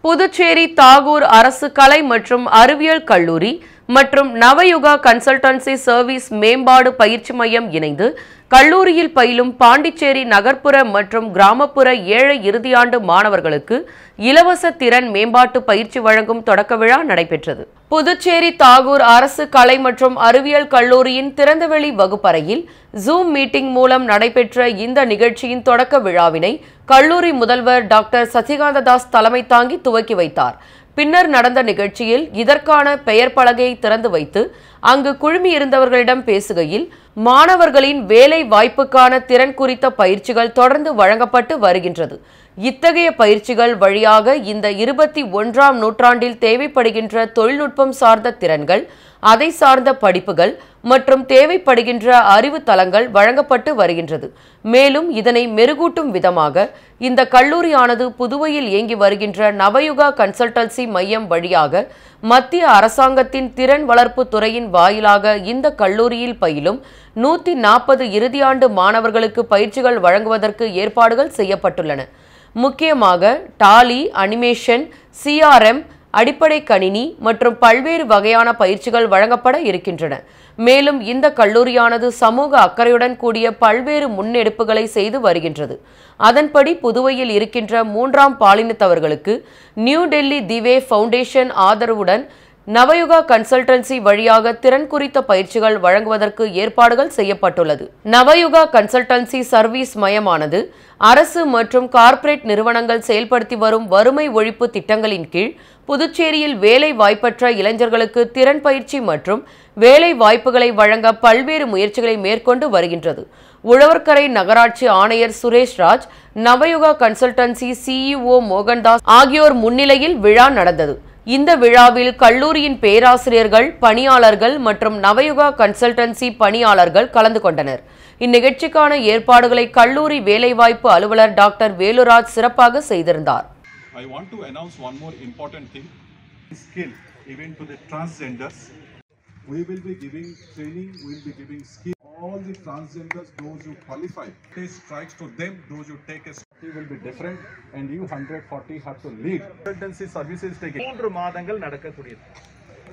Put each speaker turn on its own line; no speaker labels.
புதுச்சேரி தாகூர் அரசு கலை மற்றும் அறிவியல் கல்லூரி மற்றும் நவயுகா கன்சல்டன்சி சர்வீஸ் மேம்பாடு பயிற்சி மையம் இணைந்து கல்லூரியில் பயிலும் பாண்டிச்சேரி நகர்ப்புற மற்றும் கிராமப்புற ஏழை இறுதியாண்டு மாணவர்களுக்கு இலவச திறன் மேம்பாட்டு பயிற்சி வழங்கும் தொடக்க விழா நடைபெற்றது. புதுச்சேரி தாகூர் அரசு கலை மற்றும் அறிவியல் கல்லூரியின் திறந்தவெளி வகுப்பறையில் ஜூம் மீட்டிங் மூலம் நடைபெற்ற இந்த நிகழ்ச்சியின் தொடக்க விழாவினை கல்லூரி முதல்வர் டாக்டர் சசிகாந்த தாஸ் தலைமை தாங்கி துவக்கி வைத்தார். பின்னர் நடந்த நிகழ்ச்சியில் இதற்கான பெயர் பலகையை திறந்து வைத்து அங்கு குழுமியிருந்தவர்களிடம் பேசுகையில், மாணவர்களின் வேலை வாய்ப்புக்கான திறன் குறித்த பயிற்சிகள் தொடர்ந்து வழங்கப்பட்டு வருகின்றது. இத்தகைய பயிற்சிகள் வழியாக இந்த 21ஆம் நூற்றாண்டில் தேவைப்படுகின்ற தொழில்நுட்பம் சார்ந்த திறன்கள், அதை சார்ந்த படிப்புகள் மற்றும் தேவைப்படுகின்ற அறிவு தளங்கள் வழங்கப்பட்டு வருகின்றது. மேலும் இதனை மெருகூட்டும் விதமாக இந்த கல்லூரியானது புதுவையில் இயங்கி வருகின்ற நவயுகா கன்சல்டன்சி மையம் வழியாக மத்திய அரசாங்கத்தின் திறன் வளர்ப்பு துறையின் வாயிலாக இந்த கல்லூரியில் பயிலும் 140 இறுதியாண்டு மாணவர்களுக்கு பயிற்சிகள் வழங்குவதற்கு ஏற்பாடுகள் செய்யப்பட்டுள்ளன. முக்கியமாக டாலி, அனிமேஷன், CRM, அடிப்படை கணினி மற்றும் பல்வேறு வகையான பயிற்சிகள் வழங்கப்பட இருக்கின்றன. மேலும் இந்த கல்லூரியானது சமூக அக்கறையுடன் கூடிய பல்வேறு முன்னெடுப்புகளை செய்து வருகின்றது. அதன்படி புதுவையில் இருக்கின்ற 3ஆம் பாலினத்தவர்களுக்கு நியூ டெல்லி திவே ஃபவுண்டேஷன் ஆதரவுடன் நவயுகா கன்சல்டன்சி வழியாக திறன் குறித்த பயிற்சிகள் வழங்குவதற்கு ஏற்பாடுகள் செய்யப்பட்டுள்ளது. நவயுகா கன்சல்டன்சி சர்வீஸ் மையமானது அரசு மற்றும் கார்ப்பரேட் நிறுவனங்கள் செயல்படுத்தி வரும் வறுமை ஒழிப்பு திட்டங்களின் கீழ் புதுச்சேரியில் வேலை வாய்ப்பற்ற இளைஞர்களுக்கு திறன் பயிற்சி மற்றும் வேலை வாய்ப்புகளை வழங்க பல்வேறு முயற்சிகளை மேற்கொண்டு வருகின்றது. உழவர்கரை நகராட்சி ஆணையர் சுரேஷ் ராஜ், நவயுகா கன்சல்டன்சி CEO மோகன்தாஸ் ஆகியோர் முன்னிலையில் விழா நடந்தது. இந்த விழாவில் கல்லூரியின் பேராசிரியர்கள், பணியாளர்கள் மற்றும் நவயுகா கன்சல்டன்சி பணியாளர்கள் கலந்து கொண்டனர். இந்நிகழ்ச்சிக்கான ஏற்பாடுகளை கல்லூரி வேலைவாய்ப்பு அலுவலர் டாக்டர் வேலுராஜ் சிறப்பாக செய்திருந்தார்.
I want to announce one more important thing. Skill, even to the transgenders. We will be giving training, we will be giving skill. All the transgenders, those who qualify, pay strikes to them, those who take a strike will be different and you 140 have to lead. Consultancy services taking 3 மாதங்கள் நடக்கக்கூடியது.